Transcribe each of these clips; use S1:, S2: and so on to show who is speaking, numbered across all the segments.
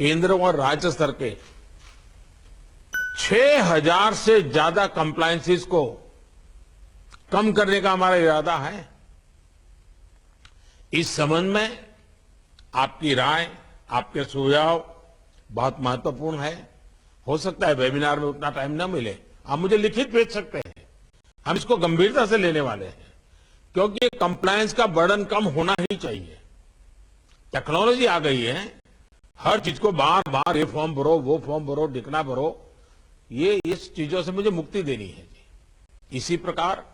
S1: केंद्र और राज्य स्तर के 6,000 से ज्यादा कंप्लायंसेस को कम करने का हमारा इरादा है। इस संबंध में आपकी राय, आपके सुझाव बहुत महत्वपूर्ण है। हो सकता है वेबिनार में उतना टाइम न मिले, आप मुझे लिखित भेज सकते हैं। हम इसको गंभीरता से लेने वाले हैं, क्योंकि कंप्लायंस का बर्डन कम होना ही चाहिए। टेक्नोलॉजी आ गई है, हर चीज को बार बार ये फॉर्म भरो, वो फॉर्म भरो, दिखना भरो, ये इस चीजों से मुझे मुक्ति देनी है जी। इसी प्रकार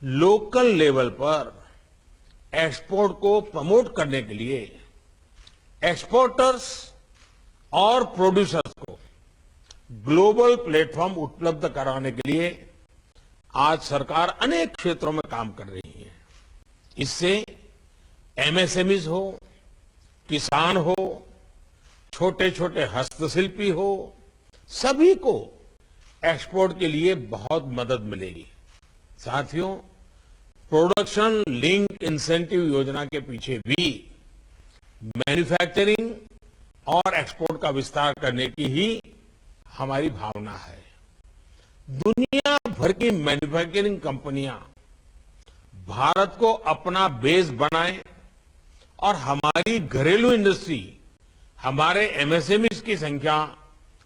S1: लोकल लेवल पर एक्सपोर्ट को प्रमोट करने के लिए एक्सपोर्टर्स और प्रोड्यूसर्स को ग्लोबल प्लेटफॉर्म उपलब्ध कराने के लिए आज सरकार अनेक क्षेत्रों में काम कर रही है। इससे एमएसएमईज हो, किसान हो, छोटे छोटे हस्तशिल्पी हो, सभी को एक्सपोर्ट के लिए बहुत मदद मिलेगी। साथियों, प्रोडक्शन लिंक इंसेंटिव योजना के पीछे भी मैन्युफैक्चरिंग और एक्सपोर्ट का विस्तार करने की ही हमारी भावना है। दुनिया भर की मैन्युफैक्चरिंग कंपनियां भारत को अपना बेस बनाएं और हमारी घरेलू इंडस्ट्री, हमारे एमएसएमईज की संख्या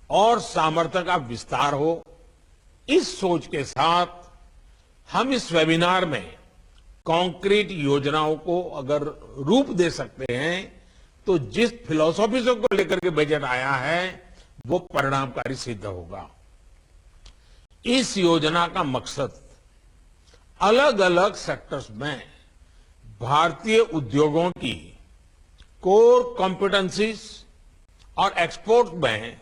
S1: और सामर्थ्य का विस्तार हो, इस सोच के साथ हम इस वेबिनार में कॉन्क्रीट योजनाओं को अगर रूप दे सकते हैं तो जिस फिलॉसफी को लेकर के बजट आया है वो परिणामकारी सिद्ध होगा। इस योजना का मकसद अलग अलग सेक्टर्स में भारतीय उद्योगों की कोर कॉम्पिटेंसीज और एक्सपोर्ट में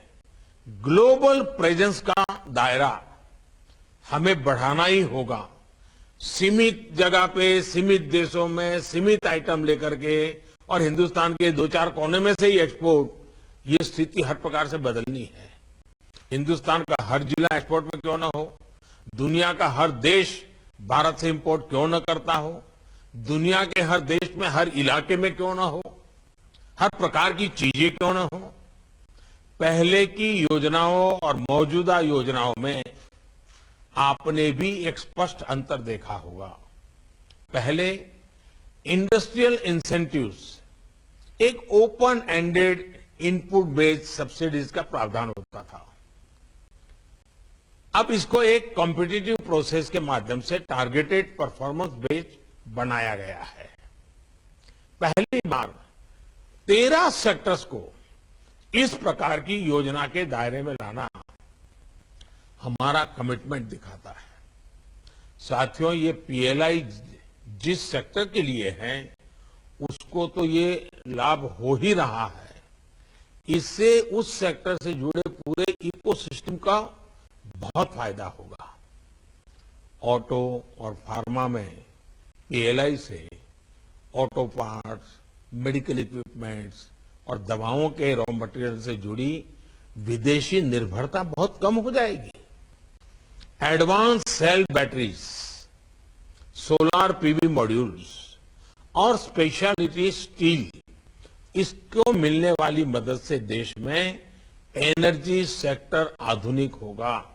S1: ग्लोबल प्रेजेंस का दायरा हमें बढ़ाना ही होगा। सीमित जगह पे, सीमित देशों में, सीमित आइटम लेकर के और हिंदुस्तान के 2-4 कोने में से ही एक्सपोर्ट, ये स्थिति हर प्रकार से बदलनी है। हिंदुस्तान का हर जिला एक्सपोर्ट में क्यों ना हो, दुनिया का हर देश भारत से इंपोर्ट क्यों न करता हो, दुनिया के हर देश में हर इलाके में क्यों ना हो, हर प्रकार की चीजें क्यों ना हो। पहले की योजनाओं और मौजूदा योजनाओं में आपने भी एक स्पष्ट अंतर देखा होगा। पहले इंडस्ट्रियल इंसेंटिव्स एक open ended input based subsidies का प्रावधान होता था। अब इसको एक कॉम्पिटिटिव प्रोसेस के माध्यम से टारगेटेड परफॉर्मेंस बेस्ड बनाया गया है। पहली बार 13 सेक्टर्स को इस प्रकार की योजना के दायरे में लाना हमारा कमिटमेंट दिखाता है। साथियों, ये पीएलआई जिस सेक्टर के लिए है उसको तो ये लाभ हो ही रहा है, इससे उस सेक्टर से जुड़े पूरे इकोसिस्टम का बहुत फायदा होगा। ऑटो और फार्मा में पीएलआई से ऑटो पार्ट्स, मेडिकल इक्विपमेंट्स और दवाओं के रॉ मटेरियल से जुड़ी विदेशी निर्भरता बहुत कम हो जाएगी। Advance cell batteries, solar PV modules और स्पेशलिटी स्टील, इसको मिलने वाली मदद से देश में एनर्जी सेक्टर आधुनिक होगा।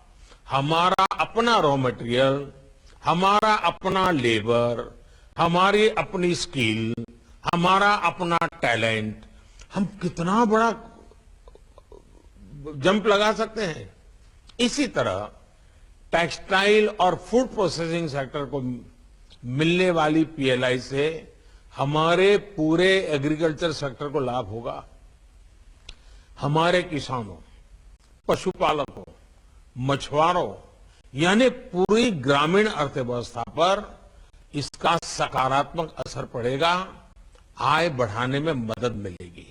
S1: हमारा अपना रॉ मटेरियल, हमारा अपना लेबर, हमारी अपनी स्किल, हमारा अपना टैलेंट, हम कितना बड़ा जंप लगा सकते हैं। इसी तरह टेक्सटाइल और फूड प्रोसेसिंग सेक्टर को मिलने वाली पीएलआई से हमारे पूरे एग्रीकल्चर सेक्टर को लाभ होगा। हमारे किसानों, पशुपालकों, मछुआरों यानी पूरी ग्रामीण अर्थव्यवस्था पर इसका सकारात्मक असर पड़ेगा, आय बढ़ाने में मदद मिलेगी।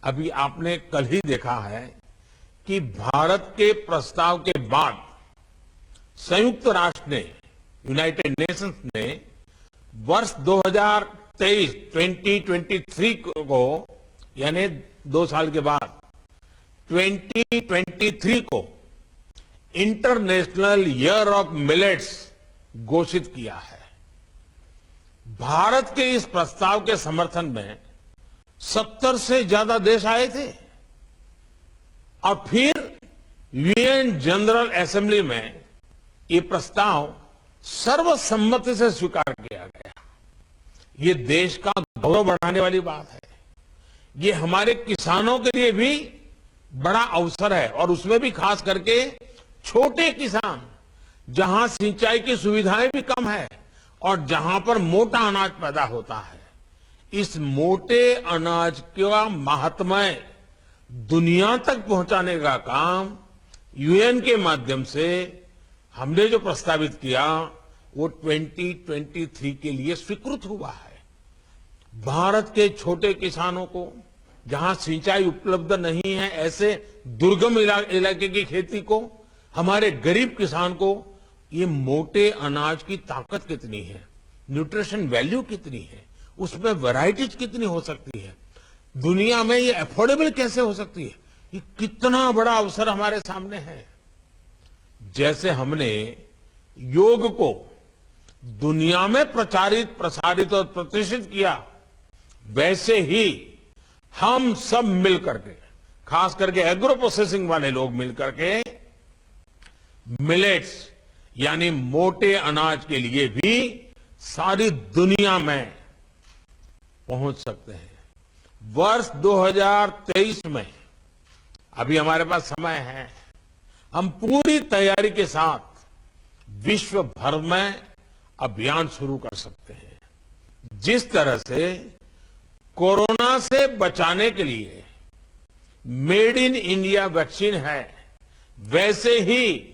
S1: अभी आपने कल ही देखा है कि भारत के प्रस्ताव के बाद संयुक्त राष्ट्र ने, यूनाइटेड नेशंस ने वर्ष 2023 को यानी 2 साल के बाद 2023 को इंटरनेशनल ईयर ऑफ मिलेट्स घोषित किया है। भारत के इस प्रस्ताव के समर्थन में 70 से ज्यादा देश आए थे। और फिर यूएन जनरल असेंबली में ये प्रस्ताव सर्वसम्मति से स्वीकार किया गया। ये देश का गौरव बढ़ाने वाली बात है। ये हमारे किसानों के लिए भी बड़ा अवसर है और उसमें भी खास करके छोटे किसान, जहां सिंचाई की सुविधाएं भी कम है और जहां पर मोटा अनाज पैदा होता है। इस मोटे अनाज का महात्म्य दुनिया तक पहुंचाने का काम यूएन के माध्यम से हमने जो प्रस्तावित किया वो 2023 के लिए स्वीकृत हुआ है। भारत के छोटे किसानों को, जहां सिंचाई उपलब्ध नहीं है, ऐसे दुर्गम इलाके की खेती को, हमारे गरीब किसान को ये मोटे अनाज की ताकत कितनी है, न्यूट्रिशन वैल्यू कितनी है, उसमें वैरायटीज कितनी हो सकती है, दुनिया में ये अफोर्डेबल कैसे हो सकती है, ये कितना बड़ा अवसर हमारे सामने है। जैसे हमने योग को दुनिया में प्रचारित, प्रसारित और प्रतिष्ठित किया, वैसे ही हम सब मिलकर के, खास करके एग्रो प्रोसेसिंग वाले लोग मिलकर के मिलेट्स यानी मोटे अनाज के लिए भी सारी दुनिया में पहुंच सकते हैं। वर्ष 2023 में अभी हमारे पास समय है, हम पूरी तैयारी के साथ विश्व भर में अभियान शुरू कर सकते हैं। जिस तरह से कोरोना से बचाने के लिए मेड इन इंडिया वैक्सीन है, वैसे ही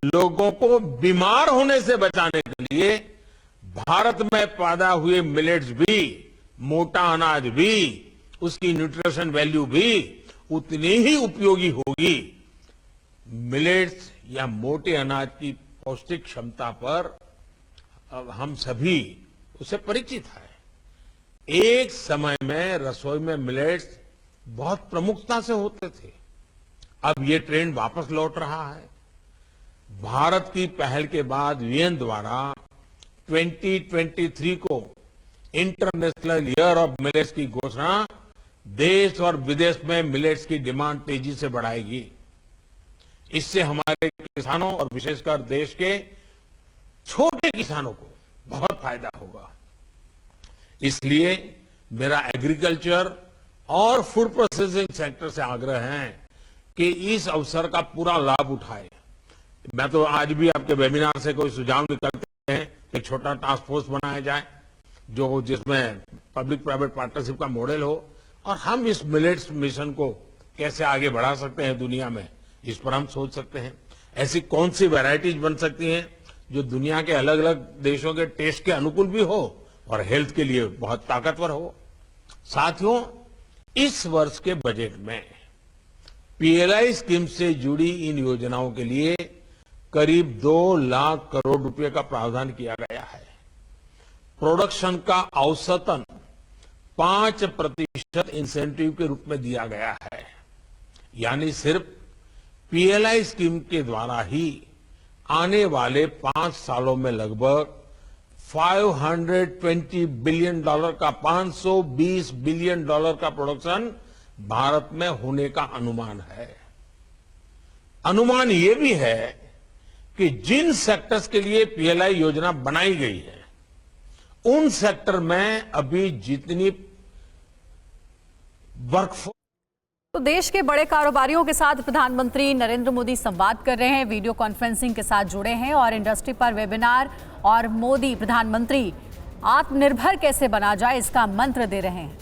S1: लोगों को बीमार होने से बचाने के लिए भारत में पैदा हुए मिलेट्स भी, मोटा अनाज भी, उसकी न्यूट्रिशन वैल्यू भी उतनी ही उपयोगी होगी। मिलेट्स या मोटे अनाज की पौष्टिक क्षमता पर अब हम सभी उससे परिचित हैं। एक समय में रसोई में मिलेट्स बहुत प्रमुखता से होते थे, अब ये ट्रेंड वापस लौट रहा है। भारत की पहल के बाद यूएन द्वारा 2023 को इंटरनेशनल ईयर ऑफ मिलेट्स की घोषणा देश और विदेश में मिलेट्स की डिमांड तेजी से बढ़ाएगी। इससे हमारे किसानों और विशेषकर देश के छोटे किसानों को बहुत फायदा होगा। इसलिए मेरा एग्रीकल्चर और फूड प्रोसेसिंग सेक्टर से आग्रह है कि इस अवसर का पूरा लाभ उठाए। मैं तो आज भी आपके वेबिनार से कोई सुझाव निकलते हैं, एक छोटा टास्क फोर्स बनाया जाए जिसमें पब्लिक प्राइवेट पार्टनरशिप का मॉडल हो और हम इस मिलेट्स मिशन को कैसे आगे बढ़ा सकते हैं दुनिया में, इस पर हम सोच सकते हैं। ऐसी कौन सी वैरायटीज बन सकती हैं जो दुनिया के अलग अलग देशों के टेस्ट के अनुकूल भी हो और हेल्थ के लिए बहुत ताकतवर हो। साथियों, इस वर्ष के बजट में पीएलआई स्कीम से जुड़ी इन योजनाओं के लिए करीब 2 लाख करोड़ रुपए का प्रावधान किया गया है। प्रोडक्शन का औसतन 5% इंसेंटिव के रूप में दिया गया है। यानी सिर्फ पीएलआई स्कीम के द्वारा ही आने वाले 5 सालों में लगभग $520 बिलियन का, $520 बिलियन का प्रोडक्शन भारत में होने का अनुमान है। अनुमान ये भी है कि जिन सेक्टर्स के लिए पीएलआई योजना बनाई गई है, उन सेक्टर में अभी जितनी वर्कफोर्स।
S2: तो देश के बड़े कारोबारियों के साथ प्रधानमंत्री नरेंद्र मोदी संवाद कर रहे हैं, वीडियो कॉन्फ्रेंसिंग के साथ जुड़े हैं और इंडस्ट्री पर वेबिनार और मोदी प्रधानमंत्री आत्मनिर्भर कैसे बना जाए इसका मंत्र दे रहे हैं।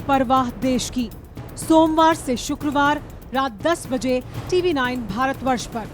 S3: परवाह देश की, सोमवार से शुक्रवार रात 10 बजे TV9 भारतवर्ष पर।